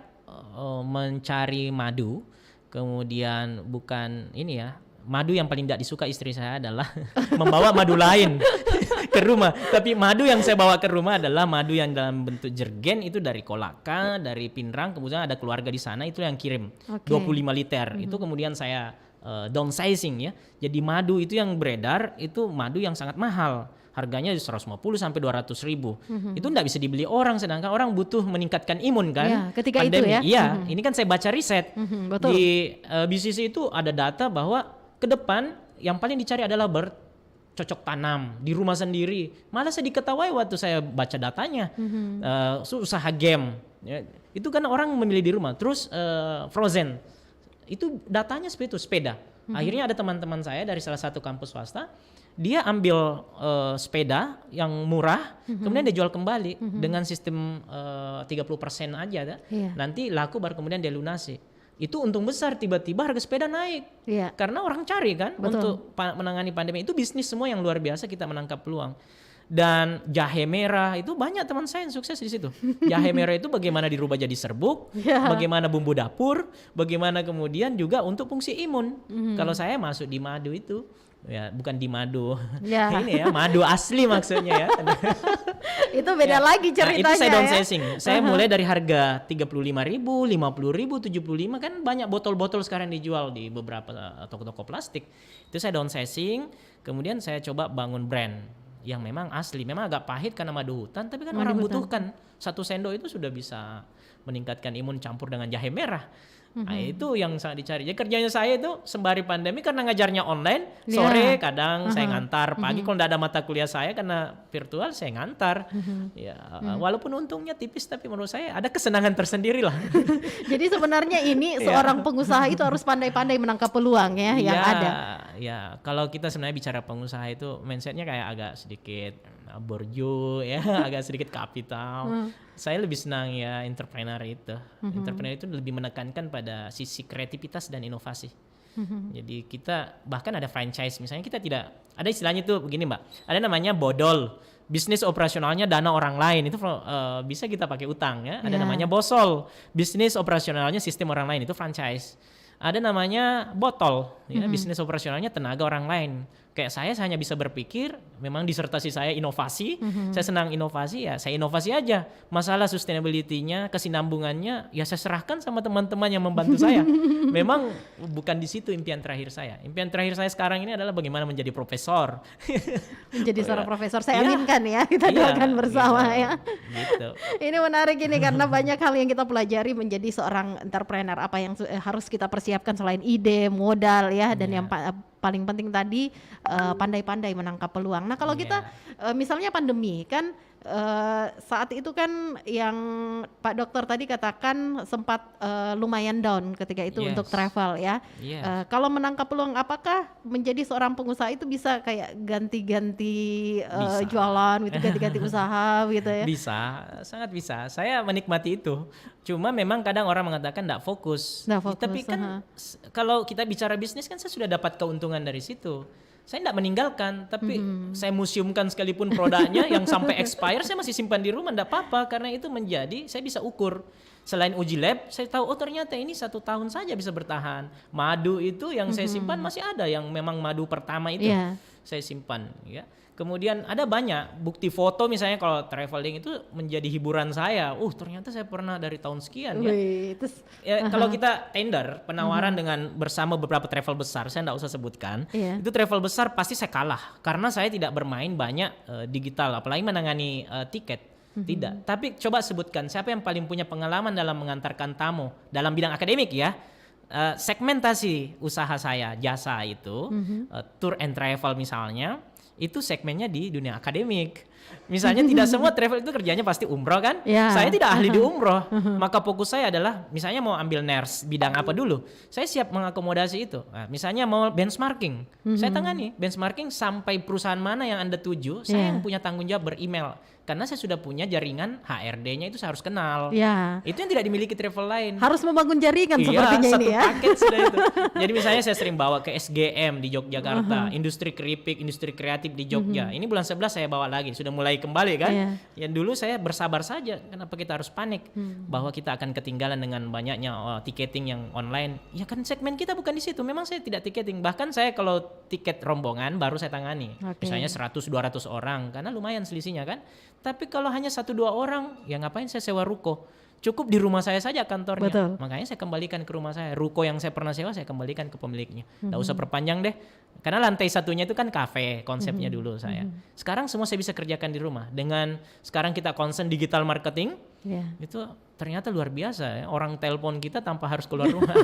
mencari madu, kemudian bukan ini ya, madu yang paling tidak disuka istri saya adalah membawa madu lain ke rumah. Tapi madu yang saya bawa ke rumah adalah madu yang dalam bentuk jergen, itu dari Kolaka, dari Pinrang, kemudian ada keluarga di sana itu yang kirim 25 liter. Itu kemudian saya downsizing ya. Jadi madu itu yang beredar itu madu yang sangat mahal. Harganya 150 sampai 200 ribu. Itu enggak bisa dibeli orang, sedangkan orang butuh meningkatkan imun kan. Ya, ketika pandemi. itu ya. Iya, ini kan saya baca riset. Betul. Di BCC itu ada data bahwa ke depan yang paling dicari adalah bercocok tanam di rumah sendiri. Malah saya diketawain waktu saya baca datanya. Usaha game. Ya, itu kan orang memilih di rumah. Terus frozen. Itu datanya seperti itu, sepeda. Akhirnya ada teman-teman saya dari salah satu kampus swasta, dia ambil sepeda yang murah, kemudian dia jual kembali dengan sistem 30% aja. Nanti laku baru kemudian dia lunasi. Itu untung besar, tiba-tiba harga sepeda naik. Karena orang cari kan. Betul. Untuk menangani pandemi. Itu bisnis semua yang luar biasa, kita menangkap peluang. Dan jahe merah itu banyak teman saya yang sukses di situ. Jahe merah itu bagaimana dirubah jadi serbuk, bagaimana bumbu dapur, bagaimana kemudian juga untuk fungsi imun. Kalau saya masuk di madu itu, ya bukan di madu, ini ya madu asli maksudnya ya. Itu beda lagi ceritanya. Nah, itu saya downsizing. Saya mulai dari harga 35.000, 50.000, 75 kan banyak botol-botol sekarang dijual di beberapa toko-toko plastik. Itu saya downsizing, kemudian saya coba bangun brand yang memang asli, memang agak pahit karena madu hutan, tapi kan orang butuhkan. 1 sendok itu sudah bisa meningkatkan imun campur dengan jahe merah. Nah, itu yang sangat dicari. Jadi kerjanya saya itu sembari pandemi karena ngajarnya online, sore kadang saya ngantar, pagi kalau tidak ada mata kuliah saya karena virtual saya ngantar. Ya, walaupun untungnya tipis tapi menurut saya ada kesenangan tersendiri lah. Jadi sebenarnya ini seorang pengusaha itu harus pandai-pandai menangkap peluang ya yang ada. Ya, kalau kita sebenarnya bicara pengusaha itu mindsetnya kayak agak sedikit borju ya, agak sedikit kapital. Saya lebih senang ya entrepreneur itu. Entrepreneur itu lebih menekankan pada sisi kreativitas dan inovasi. Jadi kita bahkan ada franchise, misalnya kita tidak ada istilahnya itu begini Mbak, ada namanya bodol, bisnis operasionalnya dana orang lain, itu bisa kita pakai utang ya. Ada namanya bosol, bisnis operasionalnya sistem orang lain, itu franchise. Ada namanya botol, ya, bisnis operasionalnya tenaga orang lain. Kayak saya hanya bisa berpikir, memang disertasi saya inovasi, saya senang inovasi, ya saya inovasi aja. Masalah sustainability-nya, kesinambungannya, ya saya serahkan sama teman-teman yang membantu saya. Memang bukan di situ impian terakhir saya. Impian terakhir saya sekarang ini adalah bagaimana menjadi profesor. Menjadi seorang profesor, saya aminkan ya, kita doakan bersama ya. Gitu. Ini menarik ini karena banyak hal yang kita pelajari menjadi seorang entrepreneur, apa yang harus kita persiapkan selain ide, modal ya, dan yang paling penting tadi pandai-pandai menangkap peluang. Nah kalau kita misalnya pandemi kan saat itu kan yang Pak Dokter tadi katakan sempat lumayan down ketika itu untuk travel ya. Kalau menangkap peluang, apakah menjadi seorang pengusaha itu bisa kayak ganti-ganti jualan gitu, ganti-ganti usaha gitu ya? Bisa, sangat bisa. Saya menikmati itu. Cuma memang kadang orang mengatakan tidak fokus. Tapi kan kalau kita bicara bisnis kan saya sudah dapat keuntungan dari situ. Saya tidak meninggalkan, tapi saya museumkan sekalipun produknya yang sampai expire saya masih simpan di rumah, tidak apa-apa, karena itu menjadi saya bisa ukur. Selain uji lab, saya tahu ternyata ini 1 tahun saja bisa bertahan. Madu itu yang saya simpan masih ada, yang memang madu pertama itu saya simpan. Ya. Kemudian ada banyak bukti foto misalnya kalau traveling itu menjadi hiburan saya. Ternyata saya pernah dari tahun sekian ya. Terus, kalau kita tender penawaran dengan bersama beberapa travel besar, saya enggak usah sebutkan. Itu travel besar pasti saya kalah karena saya tidak bermain banyak digital, apalagi menangani tiket. Tidak. Tapi coba sebutkan siapa yang paling punya pengalaman dalam mengantarkan tamu dalam bidang akademik ya. Segmentasi usaha saya jasa itu tour and travel misalnya. Itu segmennya di dunia akademik. Misalnya tidak semua travel itu kerjanya pasti umroh kan? Saya tidak ahli di umroh. Maka fokus saya adalah misalnya mau ambil nurse bidang apa dulu. Saya siap mengakomodasi itu. Misalnya mau benchmarking. Saya tangani benchmarking sampai perusahaan mana yang Anda tuju. Saya yang punya tanggung jawab beremail. Karena saya sudah punya jaringan HRD-nya itu saya harus kenal. Itu yang tidak dimiliki travel lain. Harus membangun jaringan sepertinya ini ya. Satu paket sudah itu. Jadi misalnya saya sering bawa ke SGM di Yogyakarta, industri keripik, industri kreatif di Jogja. Ini bulan 11 saya bawa lagi, sudah mulai kembali kan. Ya dulu saya bersabar saja. Kenapa kita harus panik bahwa kita akan ketinggalan dengan banyaknya tiketing yang online? Ya kan segmen kita bukan di situ. Memang saya tidak tiketing. Bahkan saya kalau tiket rombongan baru saya tangani. Misalnya 100-200 orang karena lumayan selisihnya kan. Tapi kalau hanya 1-2 orang, ya ngapain saya sewa ruko? Cukup di rumah saya saja kantornya. Betul. Makanya saya kembalikan ke rumah saya. Ruko yang saya pernah sewa, saya kembalikan ke pemiliknya. Nggak usah perpanjang deh. Karena lantai satunya itu kan kafe, konsepnya dulu saya. Sekarang semua saya bisa kerjakan di rumah. Dengan sekarang kita concern digital marketing, itu ternyata luar biasa ya. Orang telepon kita tanpa harus keluar rumah.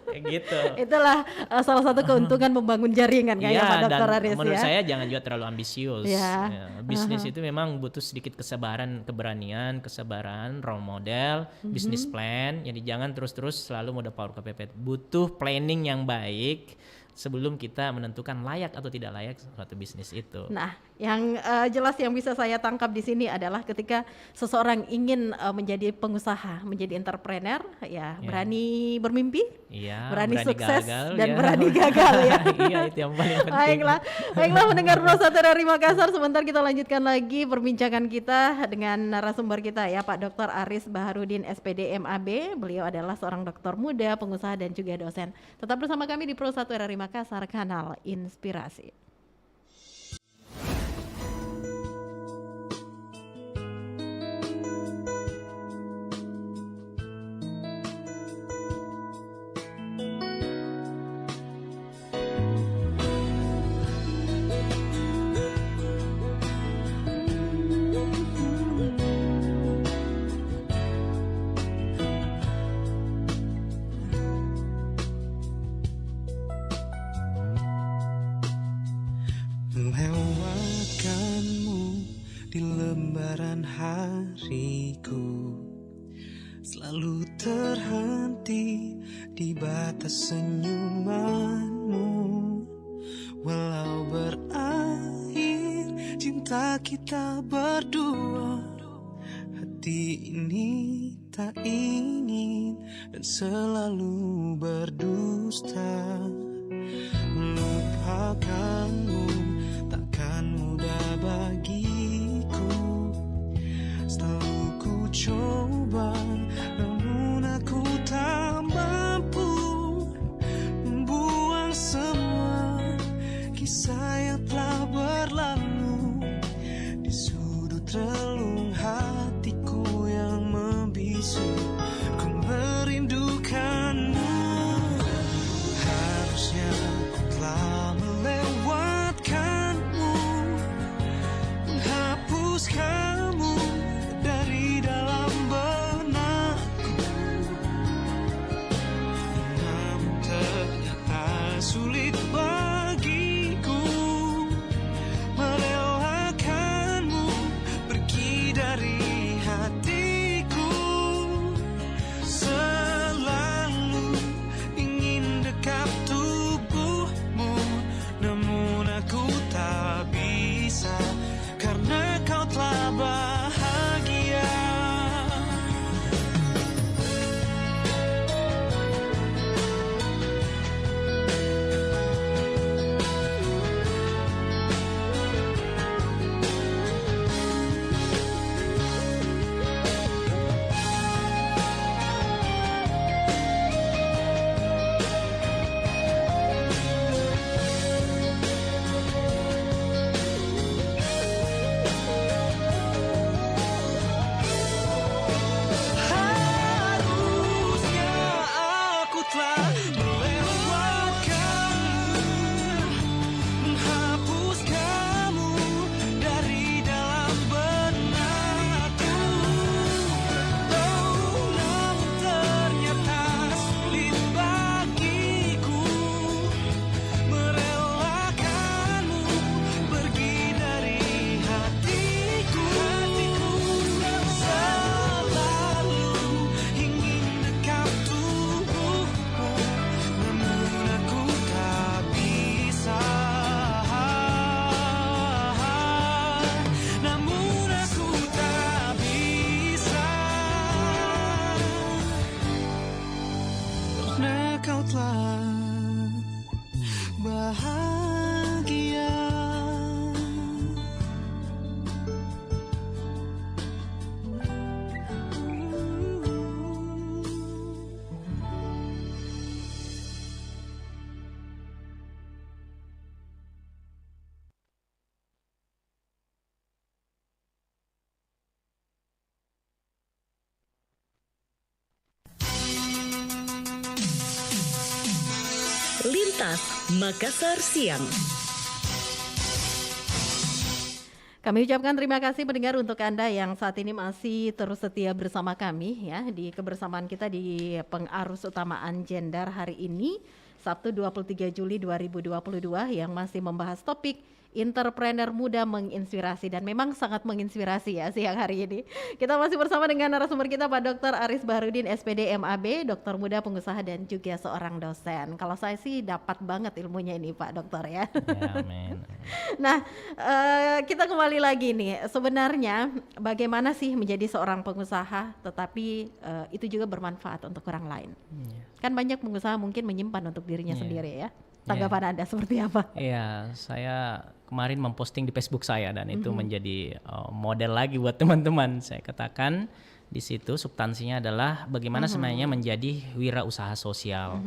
Kayak gitu. Itulah salah satu keuntungan membangun jaringan kayak Pak Dr. Aris ya. Menurut saya jangan juga terlalu ambisius. Bisnis itu memang butuh sedikit kesabaran, keberanian, kesabaran, role model, bisnis plan. Jadi jangan terus-terus selalu mode power kepepet. Butuh planning yang baik sebelum kita menentukan layak atau tidak layak suatu bisnis itu. Nah, yang jelas yang bisa saya tangkap di sini adalah ketika seseorang ingin menjadi pengusaha, menjadi entrepreneur, berani bermimpi, berani sukses gagal, dan berani gagal ya. Iya, itu yang paling penting. Baiklah mendengar Pro 1 dari Makassar, sebentar kita lanjutkan lagi perbincangan kita dengan narasumber kita ya, Pak Dr. Aris Baharudin SPD MAB. Beliau adalah seorang dokter muda, pengusaha dan juga dosen. Tetap bersama kami di Pro 1 RRI Makassar, kanal Inspirasi. Melewatkanmu di lembaran hariku, selalu terhenti di batas senyumanmu. Walau berakhir cinta kita berdua, hati ini tak ingin dan selalu berdusta. Melupakanmu takkan mudah bagiku. Selalu ku coba, namun aku tak mampu membuang semua kisah yang telah berlalu di sudut relung hatiku yang membisu. Ku merindukanmu. Harusnya ku telah melewatkanmu, menghapus kamu dari dalam benakku. Namun ternyata sulit bagiku Terlintas Makassar Siang. Kami ucapkan terima kasih pendengar untuk Anda yang saat ini masih terus setia bersama kami ya di kebersamaan kita di Pengarus Utamaan Gender hari ini Sabtu 23 Juli 2022 yang masih membahas topik entrepreneur muda menginspirasi, dan memang sangat menginspirasi ya siang hari ini. Kita masih bersama dengan narasumber kita Pak Dr. Aris Baharudin SPD MAB, dokter muda pengusaha dan juga seorang dosen. Kalau saya sih dapat banget ilmunya ini Pak Dokter ya. Ya, amin. Nah, kita kembali lagi nih. Sebenarnya bagaimana sih menjadi seorang pengusaha tetapi itu juga bermanfaat untuk orang lain? Kan banyak pengusaha mungkin menyimpan untuk dirinya sendiri ya. Tanggapan Anda seperti apa? Iya, saya kemarin memposting di Facebook saya dan itu menjadi model lagi buat teman-teman. Saya katakan di situ substansinya adalah bagaimana sebenarnya menjadi wirausaha sosial.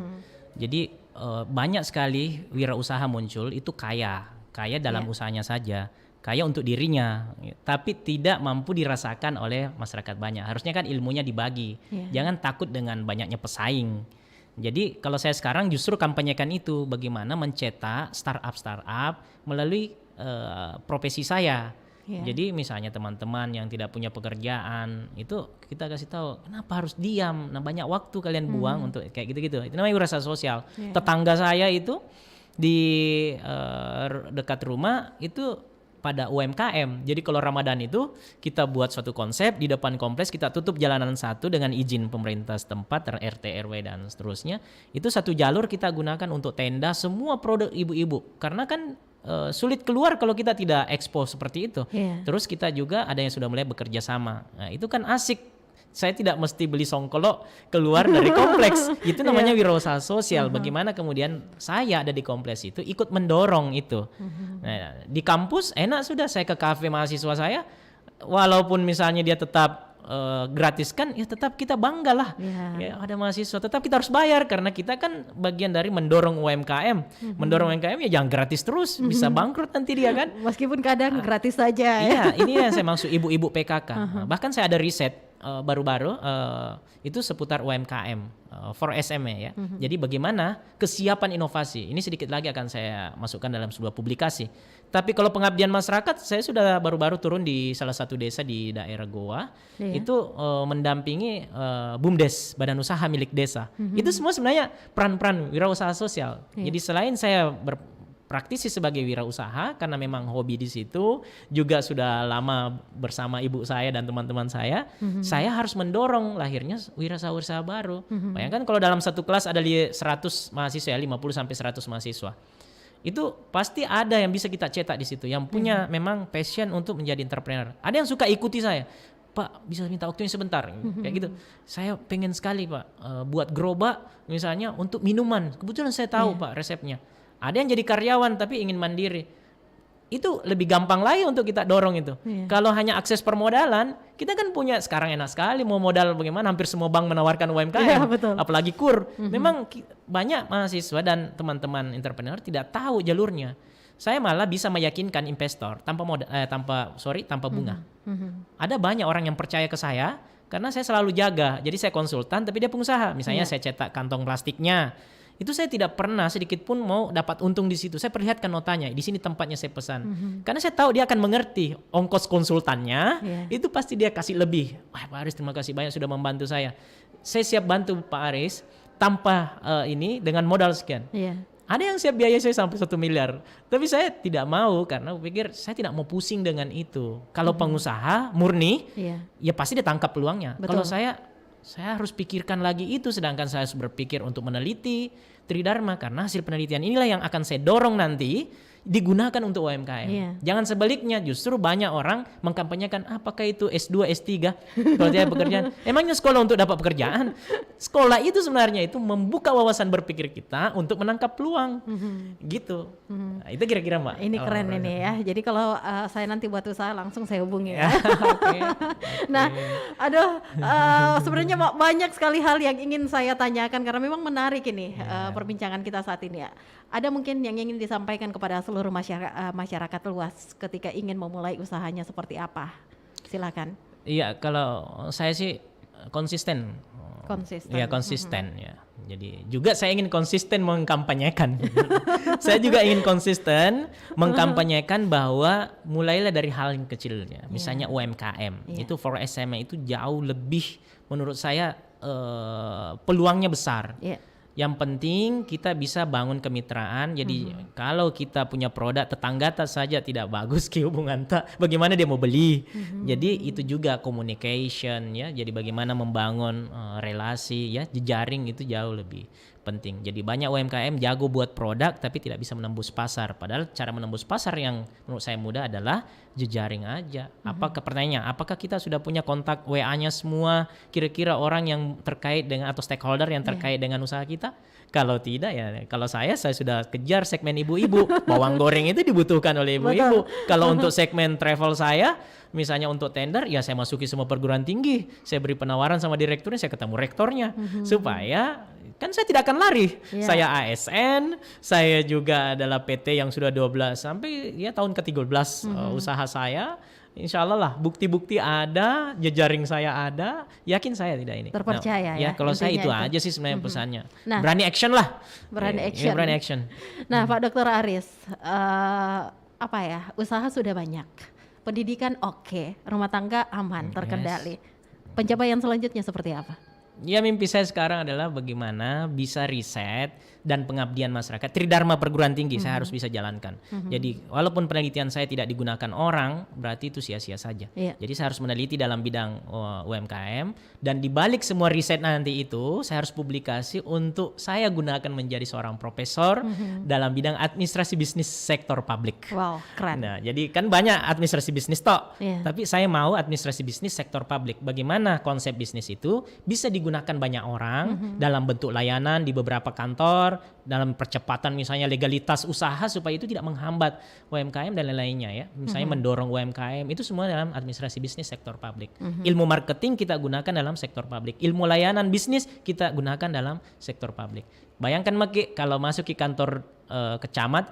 Jadi banyak sekali wirausaha muncul itu kaya dalam usahanya saja, kaya untuk dirinya, tapi tidak mampu dirasakan oleh masyarakat banyak. Harusnya kan ilmunya dibagi, jangan takut dengan banyaknya pesaing. Jadi kalau saya sekarang justru kampanyekan itu, bagaimana mencetak startup melalui profesi saya. Jadi misalnya teman-teman yang tidak punya pekerjaan itu kita kasih tahu kenapa harus diam, nah banyak waktu kalian buang untuk kayak gitu-gitu. Itu namanya wirausaha sosial. Tetangga saya itu di dekat rumah itu pada UMKM. Jadi kalau Ramadan itu kita buat suatu konsep di depan kompleks, kita tutup jalanan satu dengan izin pemerintah setempat, RT, RW dan seterusnya. Itu satu jalur kita gunakan untuk tenda semua produk ibu-ibu. Karena kan sulit keluar kalau kita tidak ekspos seperti itu. Terus kita juga ada yang sudah mulai bekerja sama. Nah, itu kan asik. Saya tidak mesti beli songkolok keluar dari kompleks. Itu namanya wirausaha sosial. Bagaimana kemudian saya ada di kompleks itu ikut mendorong itu. Nah, di kampus enak sudah, saya ke kafe mahasiswa saya, walaupun misalnya dia tetap gratis kan, ya tetap kita bangga lah. Ya, ada mahasiswa, tetap kita harus bayar karena kita kan bagian dari mendorong UMKM. Mendorong UMKM ya jangan gratis terus, bisa bangkrut nanti dia kan. Meskipun kadang gratis saja. Iya, ini yang saya maksud ibu-ibu PKK. Bahkan saya ada riset baru-baru itu seputar UMKM for SME ya. Jadi bagaimana kesiapan inovasi ini sedikit lagi akan saya masukkan dalam sebuah publikasi. Tapi kalau pengabdian masyarakat, saya sudah baru-baru turun di salah satu desa di daerah Goa, itu mendampingi BUMDes, badan usaha milik desa. Itu semua sebenarnya peran-peran wirausaha sosial. Jadi selain saya praktisi sebagai wirausaha karena memang hobi di situ, juga sudah lama bersama ibu saya dan teman-teman saya harus mendorong lahirnya wirausaha-wirausaha baru. Bayangkan kalau dalam satu kelas ada 100 mahasiswa, 50 sampai 100 mahasiswa. Itu pasti ada yang bisa kita cetak di situ, yang punya memang passion untuk menjadi entrepreneur. Ada yang suka ikuti saya. Pak, bisa minta waktunya sebentar, kayak gitu. Saya pengen sekali Pak buat gerobak misalnya untuk minuman. Kebetulan saya tahu Pak resepnya. Ada yang jadi karyawan tapi ingin mandiri. Itu lebih gampang lagi untuk kita dorong itu. Kalau hanya akses permodalan, kita kan punya sekarang enak sekali mau modal bagaimana, hampir semua bank menawarkan UMKM, apalagi KUR. Memang banyak mahasiswa dan teman-teman entrepreneur tidak tahu jalurnya. Saya malah bisa meyakinkan investor tanpa bunga. Ada banyak orang yang percaya ke saya karena saya selalu jaga. Jadi saya konsultan tapi dia pengusaha. Misalnya saya cetak kantong plastiknya. Itu saya tidak pernah sedikit pun mau dapat untung di situ. Saya perlihatkan notanya, di sini tempatnya saya pesan. Karena saya tahu dia akan mengerti ongkos konsultannya, itu pasti dia kasih lebih. Wah, Pak Aris terima kasih banyak sudah membantu saya. Saya siap bantu Pak Aris tanpa ini dengan modal sekian. Ada yang siap biaya saya sampai 1 miliar. Tapi saya tidak mau karena pikir saya tidak mau pusing dengan itu. Kalau pengusaha murni, ya pasti dia tangkap peluangnya. Kalau saya harus pikirkan lagi itu, sedangkan saya harus berpikir untuk meneliti Tridharma karena hasil penelitian inilah yang akan saya dorong nanti digunakan untuk UMKM. Jangan sebaliknya, justru banyak orang mengkampanyekan apakah itu S2, S3 kalau dia pekerjaan. Emangnya sekolah untuk dapat pekerjaan? Sekolah itu sebenarnya itu membuka wawasan berpikir kita untuk menangkap peluang. Gitu. Nah, itu kira-kira Mbak. Ini keren ini ya. Jadi kalau saya nanti buat usaha langsung saya hubungi ya. Nah, sebenarnya banyak sekali hal yang ingin saya tanyakan karena memang menarik ini perbincangan kita saat ini ya. Ada mungkin yang ingin disampaikan kepada seluruh masyarakat luas ketika ingin memulai usahanya seperti apa? Silakan. Iya, kalau saya sih konsisten. Konsisten. Ya konsisten ya. Jadi juga saya ingin konsisten mengkampanyekan. Saya juga ingin konsisten mengkampanyekan bahwa mulailah dari hal yang kecilnya. Misalnya UMKM. Itu for SME itu jauh lebih menurut saya peluangnya besar. Yang penting kita bisa bangun kemitraan. Jadi kalau kita punya produk tetangga saja tidak bagus hubungan bagaimana dia mau beli. Jadi itu juga communication ya. Jadi bagaimana membangun relasi ya, jejaring itu jauh lebih penting. Jadi banyak UMKM jago buat produk tapi tidak bisa menembus pasar. Padahal cara menembus pasar yang menurut saya mudah adalah jejaring aja. Apakah pertanyaannya, apakah kita sudah punya kontak WA-nya semua kira-kira orang yang terkait dengan atau stakeholder yang terkait dengan usaha kita? Kalau tidak ya, kalau saya sudah kejar segmen ibu-ibu. Bawang goreng itu dibutuhkan oleh ibu-ibu. Kalau untuk segmen travel saya, misalnya untuk tender, ya saya masuki semua perguruan tinggi. Saya beri penawaran sama direkturnya, saya ketemu rektornya. Supaya, kan saya tidak akan lari. Saya ASN, saya juga adalah PT yang sudah 12 sampai ya tahun ke-13 usaha saya. Insya Allah lah, bukti-bukti ada, jejaring saya ada, yakin saya tidak ini. Terpercaya ya. Kalau saya itu aja sih sebenarnya pesannya. Nah, berani action lah. Berani action. Berani action. Nah, Pak Dr. Aris, usaha sudah banyak, pendidikan oke, rumah tangga aman, terkendali. Pencapaian selanjutnya seperti apa? Ya mimpi saya sekarang adalah bagaimana bisa riset dan pengabdian masyarakat. Tridharma perguruan tinggi saya harus bisa jalankan. Jadi walaupun penelitian saya tidak digunakan orang, berarti itu sia-sia saja. Jadi saya harus meneliti dalam bidang UMKM dan dibalik semua riset nanti itu saya harus publikasi untuk saya gunakan menjadi seorang profesor dalam bidang administrasi bisnis sektor publik. Wow, keren. Nah, jadi kan banyak administrasi bisnis tapi saya mau administrasi bisnis sektor publik. Bagaimana konsep bisnis itu bisa digunakan banyak orang dalam bentuk layanan di beberapa kantor, dalam percepatan misalnya legalitas usaha supaya itu tidak menghambat UMKM dan lain-lainnya ya. Misalnya mendorong UMKM itu semua dalam administrasi bisnis sektor publik. Ilmu marketing kita gunakan dalam sektor publik. Ilmu layanan bisnis kita gunakan dalam sektor publik. Bayangkan Maki kalau masuk ke kantor kecamat,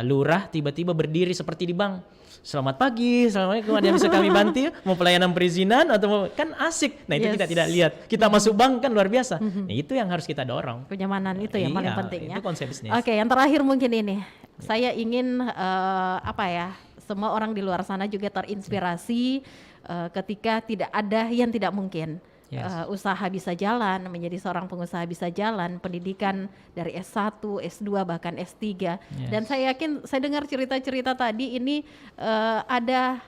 lurah tiba-tiba berdiri seperti di bank. Selamat pagi, assalamualaikum, ada yang bisa kami bantu? Mau pelayanan perizinan atau kan asik. Nah itu kita tidak lihat. Kita masuk bank kan luar biasa. Nah itu yang harus kita dorong. Kenyamanan itu yang paling penting ya. Itu konsep bisnis. Oke, yang terakhir mungkin ini. Saya ingin semua orang di luar sana juga terinspirasi ketika tidak ada yang tidak mungkin. Usaha bisa jalan, menjadi seorang pengusaha bisa jalan, pendidikan dari S1, S2 bahkan S3. Dan saya yakin, saya dengar cerita-cerita tadi ini ada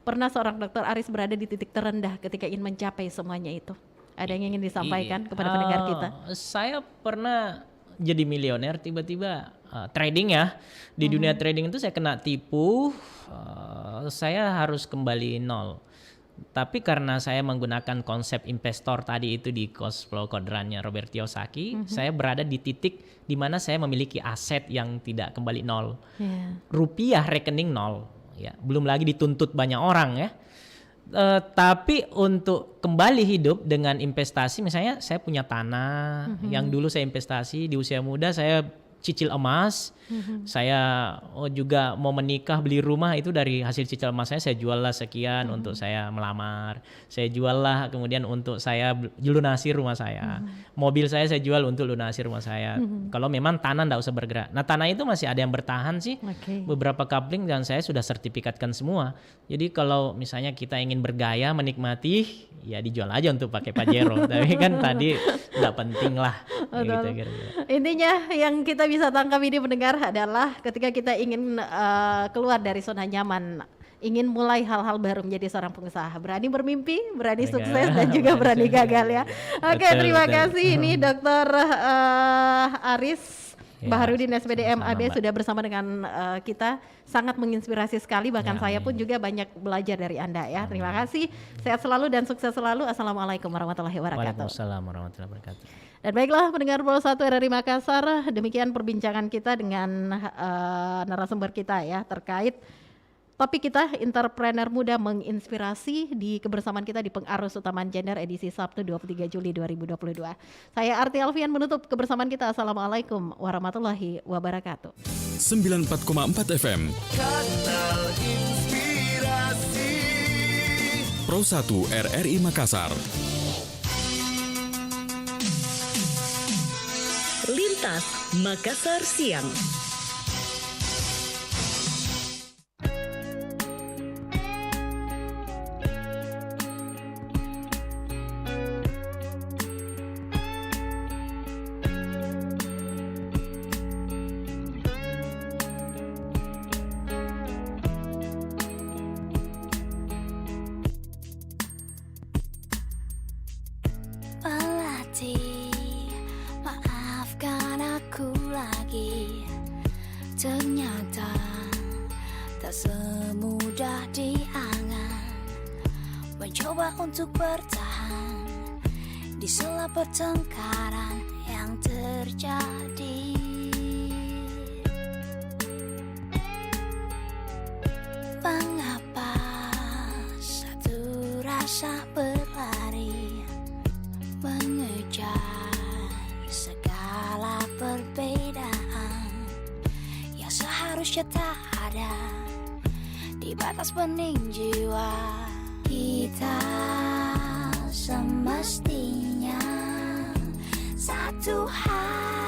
pernah seorang Dr. Aris berada di titik terendah ketika ingin mencapai semuanya itu. Ada yang ingin disampaikan kepada pendengar kita? Saya pernah jadi milioner tiba-tiba trading ya. Di dunia trading itu saya kena tipu, saya harus kembali nol. Tapi karena saya menggunakan konsep investor tadi itu di cost flow quadrant-nya Robert Kiyosaki, saya berada di titik di mana saya memiliki aset yang tidak kembali nol. Rupiah rekening nol, ya. Belum lagi dituntut banyak orang ya. Tapi untuk kembali hidup dengan investasi, misalnya saya punya tanah yang dulu saya investasi di usia muda, saya cicil emas. Saya juga mau menikah, beli rumah itu dari hasil cicil emas saya jual lah sekian untuk saya melamar. Saya jual lah kemudian untuk saya lunasi rumah saya. Mobil saya jual untuk lunasi rumah saya. Kalau memang tanah enggak usah bergerak. Nah tanah itu masih ada yang bertahan sih. Beberapa coupling dan saya sudah sertifikatkan semua. Jadi kalau misalnya kita ingin bergaya menikmati, ya dijual aja untuk pakai Pajero. Tapi kan tadi enggak penting lah. Gitu, kira-kira. Intinya yang kita bisa tangkap ini pendengar adalah ketika kita ingin keluar dari zona nyaman, ingin mulai hal-hal baru menjadi seorang pengusaha, berani bermimpi, berani sukses dan juga berani gagal ya. Oke, terima kasih ini Dr. Aris Baharudin SPDM AB sudah bersama dengan kita, sangat menginspirasi sekali, bahkan saya pun juga banyak belajar dari Anda ya. Terima kasih, sehat selalu dan sukses selalu. Assalamualaikum warahmatullahi wabarakatuh. Waalaikumsalam warahmatullahi wabarakatuh. Dan baiklah pendengar Pro 1 RRI Makassar, demikian perbincangan kita dengan narasumber kita ya terkait topik kita entrepreneur muda menginspirasi di kebersamaan kita di Pengarus Utamaan Gender edisi Sabtu 23 Juli 2022. Saya Arti Alfian menutup kebersamaan kita. Assalamualaikum warahmatullahi wabarakatuh. 94,4 FM Kanal Inspirasi. Pro 1 RRI Makassar. Lintas Makassar Siang. Maafkan aku lagi. Ternyata tak semudah diangan. Mencoba untuk bertahan di sela pertengkaran yang terjadi. Mengapa satu rasa berlari mengejar segala perbedaan yang seharusnya tak ada di batas bening jiwa kita. Semestinya satu hal